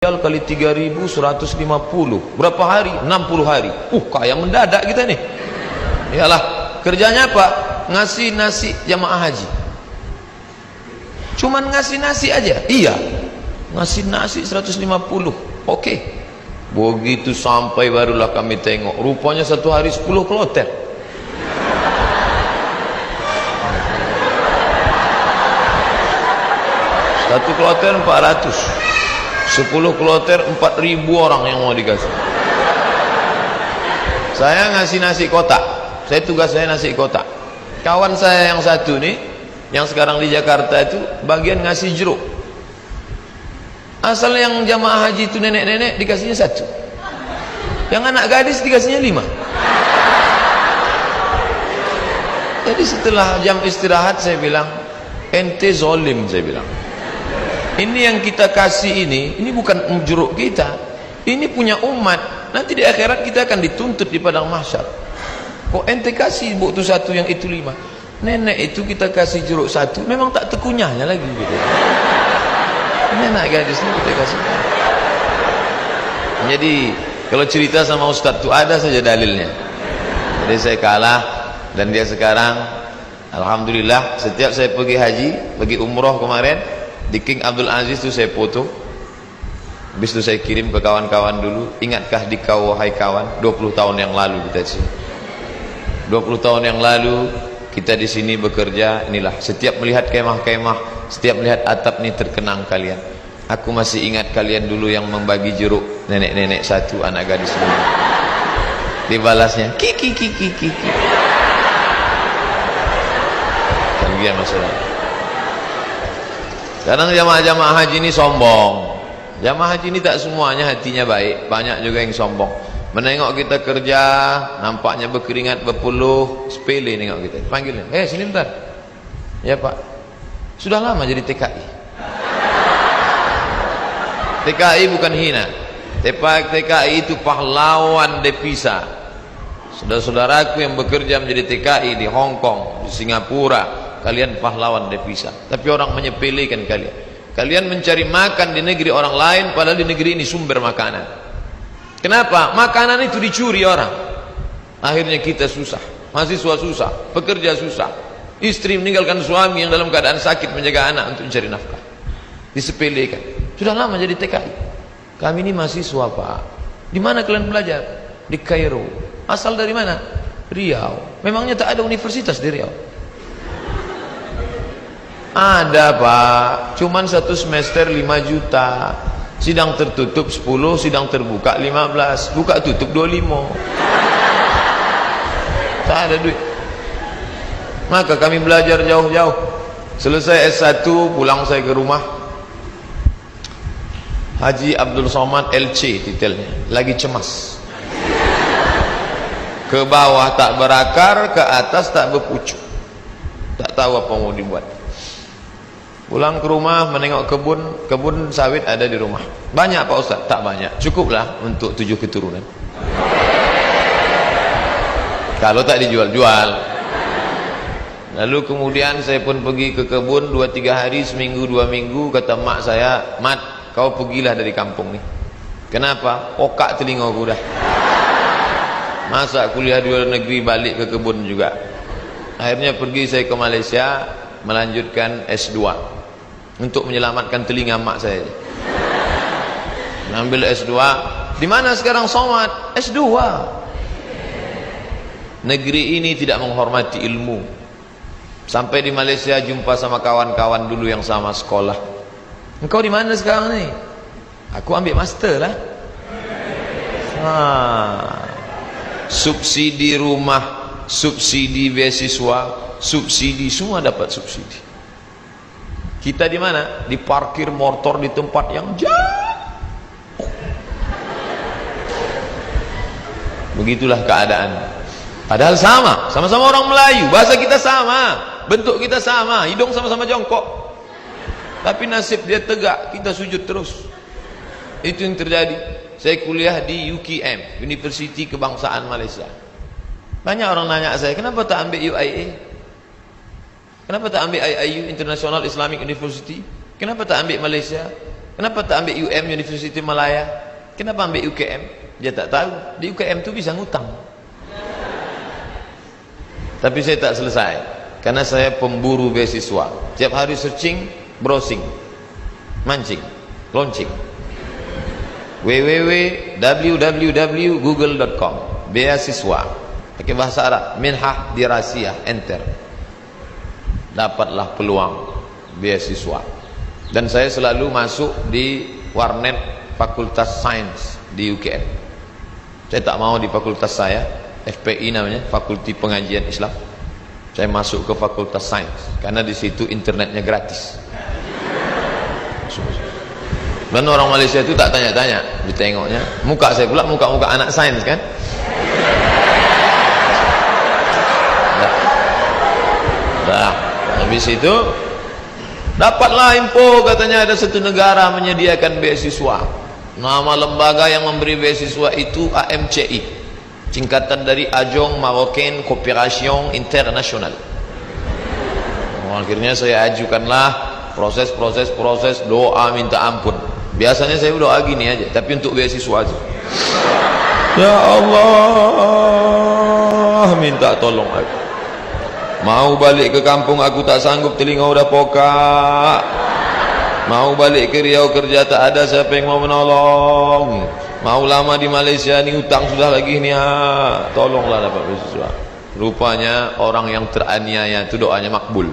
kali 3.150 berapa hari? 60 hari. Kaya mendadak kita nih. Iyalah, kerjanya apa? Ngasih nasi jamaah haji. Cuman ngasih nasi aja. Iya, ngasih nasi 150. Oke. Begitu sampai barulah kami tengok, rupanya satu hari 10 kloter. Satu kloter 400, 10 kloter 4.000 orang yang mau dikasih. Saya ngasih nasi kotak. Tugas saya nasi kotak. Kawan saya yang satu nih, yang sekarang di Jakarta itu bagian ngasih jeruk. Asal yang jamaah haji itu nenek-nenek dikasihnya 1, yang anak gadis dikasihnya 5. Jadi setelah jam istirahat saya bilang, ente zolim, saya bilang. Ini yang kita kasih ini bukan jeruk kita, ini punya umat. Nanti di akhirat kita akan dituntut di padang mahsyar. Kok ente kasih bu itu 1, yang itu 5? Nenek itu kita kasih jeruk 1, memang tak tekunyahnya lagi gitu. Ini anak gadisnya kita kasih. Jadi kalau cerita sama Ustadz itu ada saja dalilnya. Jadi saya kalah, dan dia sekarang alhamdulillah setiap saya pergi haji, pergi umroh kemarin di King Abdul Aziz itu saya foto. Habis itu saya kirim ke kawan-kawan dulu, ingatkah di kau wahai kawan, 20 tahun yang lalu kita di sini. 20 tahun yang lalu kita di sini bekerja, inilah setiap melihat kemah-kemah, setiap melihat atap ini terkenang kalian. Aku masih ingat kalian dulu yang membagi jeruk, nenek-nenek 1, anak gadis 5. Dibalasnya kiki. Kan masalah. Kadang jamaah-jamaah haji ini sombong. Jamaah haji ini tak semuanya hatinya baik, banyak juga yang sombong. Menengok kita kerja, nampaknya berkeringat, berpeluh, sepele nengok kita. Panggilnya, sini bentar. Ya Pak, sudah lama jadi TKI. TKI bukan hina. TKI itu pahlawan devisa. Saudara-saudaraku yang bekerja menjadi TKI di Hong Kong, di Singapura, kalian pahlawan devisa. Tapi orang menyepelekan kalian. Kalian mencari makan di negeri orang lain, padahal di negeri ini sumber makanan. Kenapa? Makanan itu dicuri orang. Akhirnya kita susah, mahasiswa susah, pekerja susah, istri meninggalkan suami yang dalam keadaan sakit menjaga anak untuk mencari nafkah. Disepelekan. Sudah lama jadi TKI. Kami ini mahasiswa Pak. Di mana kalian belajar? Di Kairo. Asal dari mana? Riau. Memangnya tak ada universitas di Riau? Ada Pak, cuman 1 semester 5 juta. Sidang tertutup 10, sidang terbuka 15, buka tutup 25. Tak ada duit. Maka kami belajar jauh-jauh. Selesai S1, pulang saya ke rumah. Haji Abdul Somad LC titelnya, lagi cemas. Ke bawah tak berakar, ke atas tak berpucuk. Tak tahu apa mau dibuat. Pulang ke rumah menengok kebun sawit ada di rumah. Banyak Pak Ustaz? Tak banyak, cukuplah untuk 7 keturunan. Kalau tak dijual-jual. Lalu kemudian saya pun pergi ke kebun 2-3 hari, seminggu 2 minggu. Kata mak saya, Mat, kau pergilah dari kampung nih. Kenapa? Okak telingaku dah. Masa kuliah di luar negeri balik ke kebun juga. Akhirnya pergi saya ke Malaysia melanjutkan S2 untuk menyelamatkan telinga mak saya. Ambil S2. Di mana sekarang Somad? S2. Negeri ini tidak menghormati ilmu. Sampai di Malaysia jumpa sama kawan-kawan dulu yang sama sekolah. Engkau di mana sekarang nih? Aku ambil master lah. Subsidi rumah, subsidi beasiswa, subsidi, semua dapat subsidi. Kita di mana? Di parkir motor di tempat yang jauh. Begitulah keadaan. Padahal sama-sama orang Melayu, bahasa kita sama, bentuk kita sama, hidung sama-sama jongkok. Tapi nasib dia tegak, kita sujud terus. Itu yang terjadi. Saya kuliah di UKM, Universiti Kebangsaan Malaysia. Banyak orang nanya saya, kenapa tak ambil UIA? Kenapa tak ambil IIU, International Islamic University? Kenapa tak ambil Malaysia? Kenapa tak ambil UM, University Malaya? Kenapa ambil UKM? Dia tak tahu. Di UKM tu bisa ngutang. Tapi saya tak selesai. Karena saya pemburu beasiswa. Tiap hari searching, browsing, mancing, launching. www.google.com beasiswa. Pakai bahasa Arab. Minhah dirasiyah. Enter. Dapatlah peluang beasiswa. Dan saya selalu masuk di warnet Fakultas Sains di UKM. Saya tak mau di fakultas saya, FPI namanya, Fakulti Pengajian Islam. Saya masuk ke Fakultas Sains karena di situ internetnya gratis. Dan orang Malaysia itu tak tanya-tanya, ditengoknya. Muka saya pula muka-muka anak sains kan. Dah. Habis itu dapatlah info katanya ada satu negara menyediakan beasiswa. Nama lembaga yang memberi beasiswa itu AMCI, singkatan dari Ajong Marocain Coopération International. Akhirnya saya ajukanlah proses doa minta ampun. Biasanya saya doa gini aja, tapi untuk beasiswa aja. Ya Allah, minta tolong aku. Mau balik ke kampung aku tak sanggup, telinga udah pokak. Mau balik ke Riau kerja tak ada siapa yang mau menolong. Mau lama di Malaysia ni hutang sudah lagi ni, tolonglah dapat beasiswa. Rupanya orang yang teraniaya itu doanya makbul.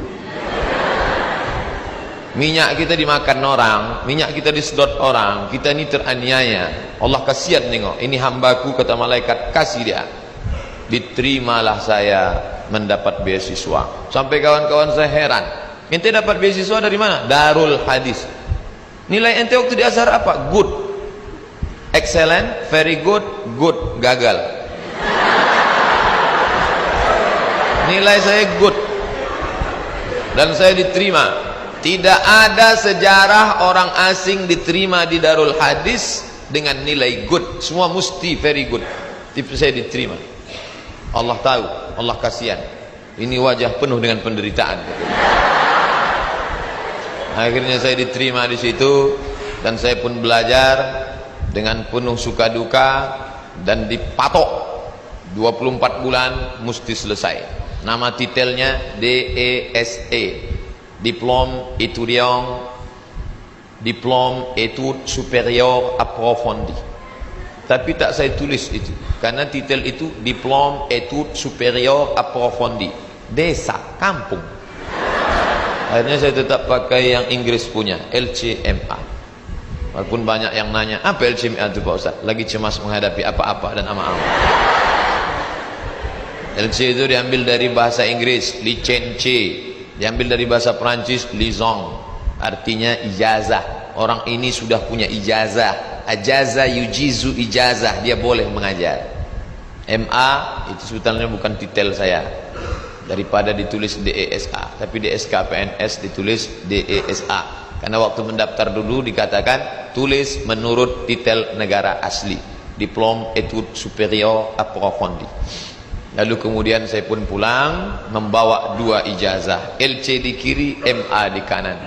Minyak kita dimakan orang, minyak kita disedot orang, kita ni teraniaya. Allah kasihan tengok, ini hambaku kata malaikat, kasih dia. Diterimalah saya mendapat beasiswa. Sampai kawan-kawan saya heran, ente dapat beasiswa dari mana? Darul Hadis. Nilai ente waktu di Azhar apa? Good, excellent, very good, good, gagal. Nilai saya good dan saya diterima. Tidak ada sejarah orang asing diterima di Darul Hadis dengan nilai good. Semua mesti very good. Tapi saya diterima. Allah tahu, Allah kasihan. Ini wajah penuh dengan penderitaan. Akhirnya saya diterima di situ dan saya pun belajar dengan penuh suka duka dan dipatok 24 bulan mesti selesai. Nama titelnya DESE, Diplôme Étudiant, Diplôme Études Supérieures Approfondies. Tapi tak saya tulis itu karena titel itu Diplôme Études Supérieures Approfondies, desa, kampung. Akhirnya saya tetap pakai yang Inggris punya, LCMA. Walaupun banyak yang nanya, apa LCMA itu Pak Ustaz? Lagi cemas menghadapi apa-apa dan ama-ama. LC itu diambil dari bahasa Inggris, licence. Diambil dari bahasa Perancis, liaison. Artinya ijazah. Orang ini sudah punya ijazah. Ajaza yujizu ijazah, dia boleh mengajar. MA itu sebetulnya bukan titel saya. Daripada ditulis DESA, tapi DSK PNS ditulis DESA. Karena waktu mendaftar dulu dikatakan tulis menurut titel negara asli, Diplôme Études Supérieures Approfondies. Lalu kemudian saya pun pulang membawa 2 ijazah, LC di kiri, MA di kanan.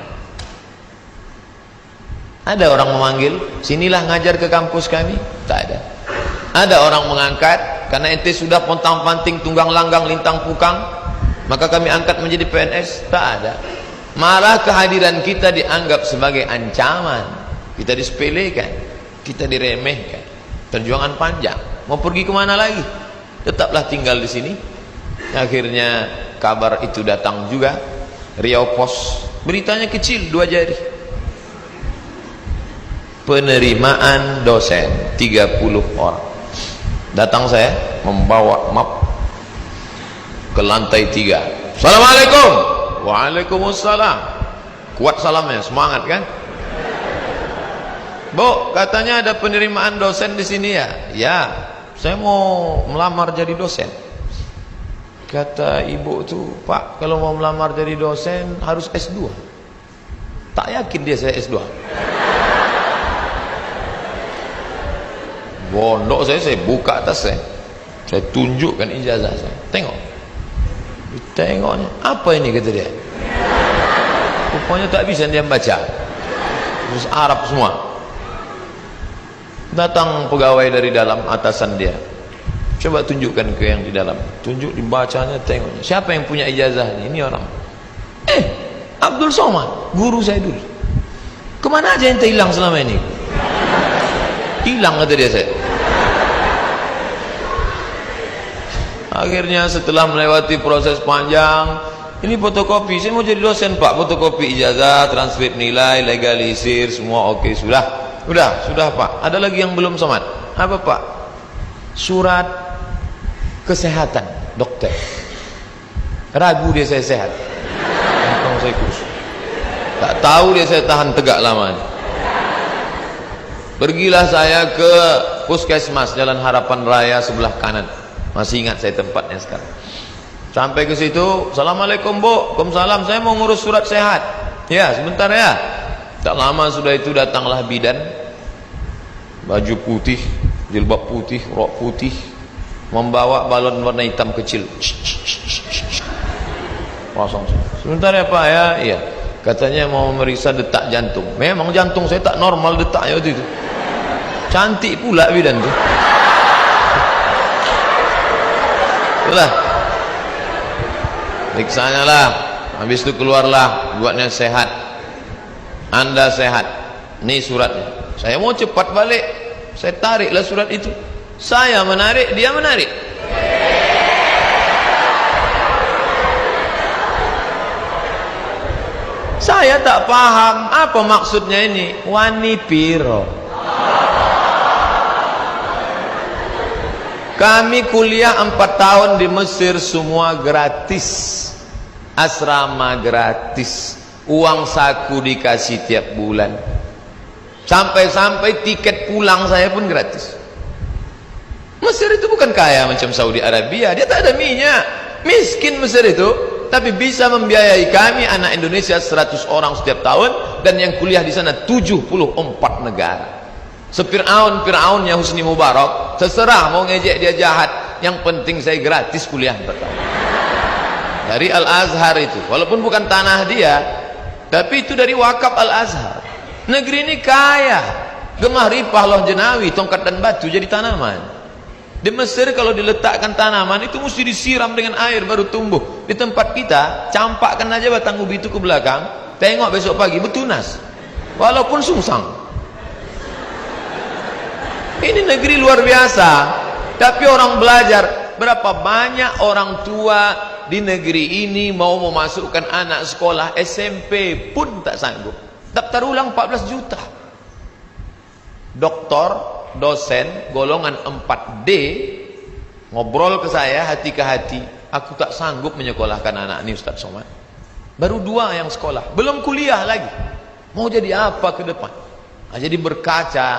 Ada orang memanggil, sinilah ngajar ke kampus kami? Tak ada. Ada orang mengangkat, karena ente sudah pontang-panting, tunggang langgang, lintang pukang, maka kami angkat menjadi PNS? Tak ada. Malah kehadiran kita dianggap sebagai ancaman. Kita disepelekan, kita diremehkan. Perjuangan panjang. Mau pergi kemana lagi? Tetaplah tinggal di sini. Akhirnya kabar itu datang juga. Riau Pos, beritanya kecil, 2 jari. Penerimaan dosen 30 orang. Datang saya membawa map ke lantai 3. Assalamualaikum. Waalaikumsalam. Kuat salamnya, semangat kan? Bu, katanya ada penerimaan dosen di sini ya? Ya, saya mau melamar jadi dosen. Kata ibu tuh, Pak, kalau mau melamar jadi dosen harus S2. Tak yakin dia saya S2. Bondok saya buka atas saya tunjukkan ijazah saya. Tengok. Tengoknya, apa ini kata dia? Rupanya tak bisa dia baca. terus Arab semua. Datang pegawai dari dalam, atasan dia, coba tunjukkan ke yang di dalam. Tunjuk, dibacanya, tengok, siapa yang punya ijazah ini? Ini orang. Abdul Somad, guru saya dulu. Kemana aja ente hilang selama ini? Hilang, kata dia. Saya akhirnya setelah melewati proses panjang, ini fotokopi, saya mau jadi dosen pak, fotokopi ijazah, transkrip nilai, legalisir, semua oke, sudah pak. Ada lagi yang belum Somad. Apa pak? Surat kesehatan dokter. Ragu dia saya sehat, jantung saya kusut, tak tahu dia saya tahan tegak lama. Pergilah saya ke puskesmas Jalan Harapan Raya sebelah kanan, masih ingat saya tempatnya sekarang. Sampai ke situ, assalamualaikum bu, waalaikumsalam, saya mau ngurus surat sehat. Ya sebentar ya. Tak lama sudah itu datanglah bidan, baju putih, jilbab putih, rok putih, membawa balon warna hitam kecil. Kosong. Sebentar ya pak ya. Iya, katanya mau memeriksa detak jantung. Memang jantung saya tak normal detaknya waktu itu. Cantik pula bidan tuh. Itulah, periksanya lah. Habis itu keluarlah, buatnya sehat. Anda sehat. Ini suratnya. Saya mau cepat balik, saya tariklah surat itu. Saya menarik, dia menarik. Saya tak paham apa maksudnya ini. Wani piro. Kami kuliah 4 tahun di Mesir, semua gratis. Asrama gratis. Uang saku dikasih tiap bulan. Sampai-sampai tiket pulang saya pun gratis. Mesir itu bukan kaya macam Saudi Arabia, dia tak ada minyak. Miskin Mesir itu, tapi bisa membiayai kami anak Indonesia 100 orang setiap tahun, dan yang kuliah di sana 74 negara. Fir'aunnya Husni Mubarak, terserah mau ngejek dia jahat, yang penting saya gratis kuliah 4 tahun dari Al-Azhar itu, walaupun bukan tanah dia, tapi itu dari wakaf Al-Azhar. Negeri ini kaya, gemah ripah loh jenawi, tongkat dan batu jadi tanaman. Di Mesir kalau diletakkan tanaman itu mesti disiram dengan air baru tumbuh. Di tempat kita campakkan aja batang ubi itu ke belakang, tengok besok pagi bertunas walaupun sungsang. Ini negeri luar biasa, tapi orang belajar. Berapa banyak orang tua di negeri ini mau memasukkan anak sekolah SMP pun tak sanggup. Daftar ulang 14 juta. Doktor, dosen, golongan 4D ngobrol ke saya hati ke hati, aku tak sanggup menyekolahkan anak ini Ustaz Somad. Baru 2 yang sekolah, belum kuliah lagi. Mau jadi apa ke depan? Nah, jadi berkaca,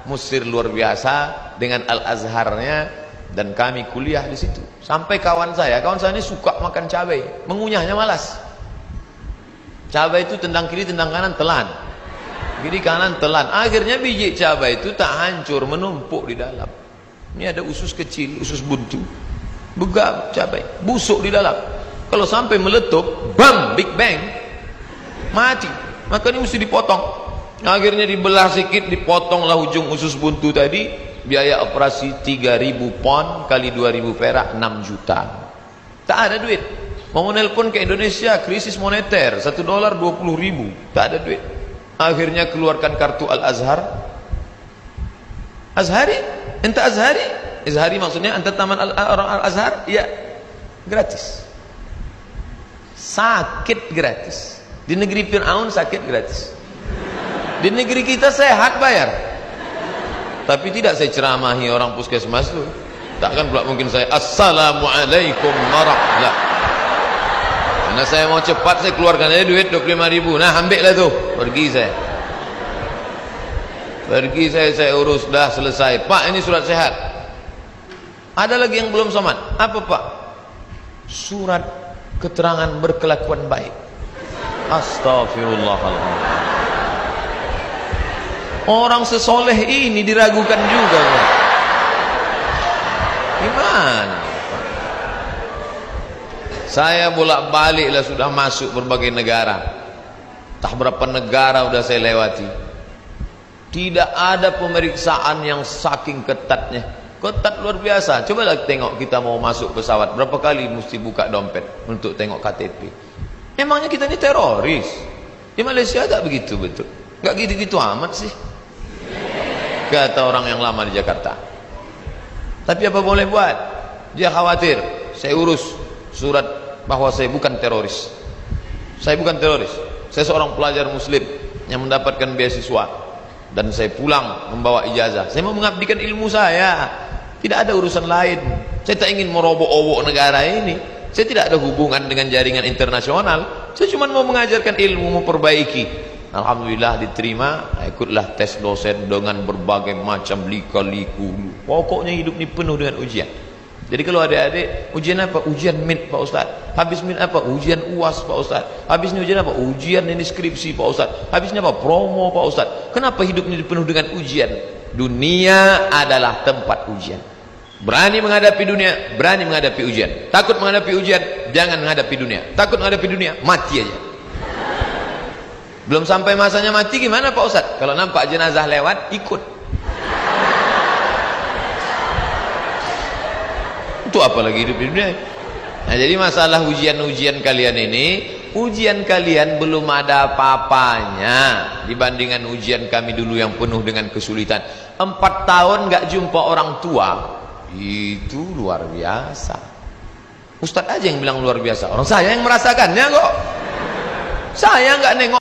Mesir luar biasa dengan Al-Azharnya, dan kami kuliah di situ. Sampai kawan saya ini suka makan cabai, mengunyahnya malas. Cabai itu tendang kiri tendang kanan telan, kiri kanan telan. Akhirnya biji cabai itu tak hancur, menumpuk di dalam. Ini ada usus kecil, usus buntu, begam cabai, busuk di dalam. Kalau sampai meletup, bam, big bang, mati. Maka ini mesti dipotong. Akhirnya dibelah sedikit, dipotonglah ujung usus buntu tadi. Biaya operasi 3.000 pon kali 2.000 perak, 6 juta. Tak ada duit. Mau menelpon ke Indonesia, krisis moneter, $1 20.000, tak ada duit. Akhirnya keluarkan kartu Al-Azhar. Azhari? Ente Azhari? Azhari maksudnya ente taman orang Al-Azhar? Ya, gratis. Sakit gratis. Di negeri Fir'aun sakit gratis. Di negeri kita sehat bayar. Tapi tidak saya ceramahi orang puskesmas itu. Takkan pula mungkin saya assalamualaikum warahmatullahi. Karena saya mau cepat, saya keluarkan aja duit 25.000. Nah ambillah tuh, pergi saya urus, dah selesai. Pak ini surat sehat. Ada lagi yang belum Somad. Apa pak? Surat keterangan berkelakuan baik. Astagfirullahaladzim. Orang sesoleh ini diragukan juga. Gimana? Saya bolak-balik lah sudah masuk berbagai negara. Tak berapa negara sudah saya lewati. Tidak ada pemeriksaan yang saking ketatnya. Ketat luar biasa. Cobalah tengok kita mau masuk pesawat, berapa kali mesti buka dompet untuk tengok KTP. Emangnya kita ini teroris? Di Malaysia tak begitu betul. Enggak gitu-gitu amat sih, kata orang yang lama di Jakarta. Tapi apa boleh buat? Dia khawatir. Saya urus surat bahwa saya bukan teroris. Saya bukan teroris. Saya seorang pelajar muslim yang mendapatkan beasiswa, dan saya pulang membawa ijazah. Saya mau mengabdikan ilmu saya. Tidak ada urusan lain. Saya tak ingin merobok-obok negara ini. Saya tidak ada hubungan dengan jaringan internasional. Saya cuma mau mengajarkan ilmu, memperbaiki. Alhamdulillah diterima. Ikutlah tes dosen dengan berbagai macam lika-liku. Pokoknya hidup ini penuh dengan ujian. Jadi kalau adik-adik, ujian apa? Ujian MIT Pak Ustaz. Habis MIT apa? Ujian UAS Pak Ustaz. Habis ini ujian apa? Ujian ini skripsi Pak Ustaz. Habisnya apa? Promo Pak Ustaz. Kenapa hidup ini penuh dengan ujian? Dunia adalah tempat ujian. Berani menghadapi dunia, berani menghadapi ujian. Takut menghadapi ujian, jangan menghadapi dunia. Takut menghadapi dunia, mati aja. Belum sampai masanya mati gimana Pak Ustaz? Kalau nampak jenazah lewat, ikut. Itu apalagi hidup di dunia. Nah, jadi masalah ujian-ujian kalian ini, ujian kalian belum ada apa-apanya dibandingkan ujian kami dulu yang penuh dengan kesulitan. 4 tahun gak jumpa orang tua, itu luar biasa. Ustadz aja yang bilang luar biasa, orang saya yang merasakannya kok. Saya gak nengok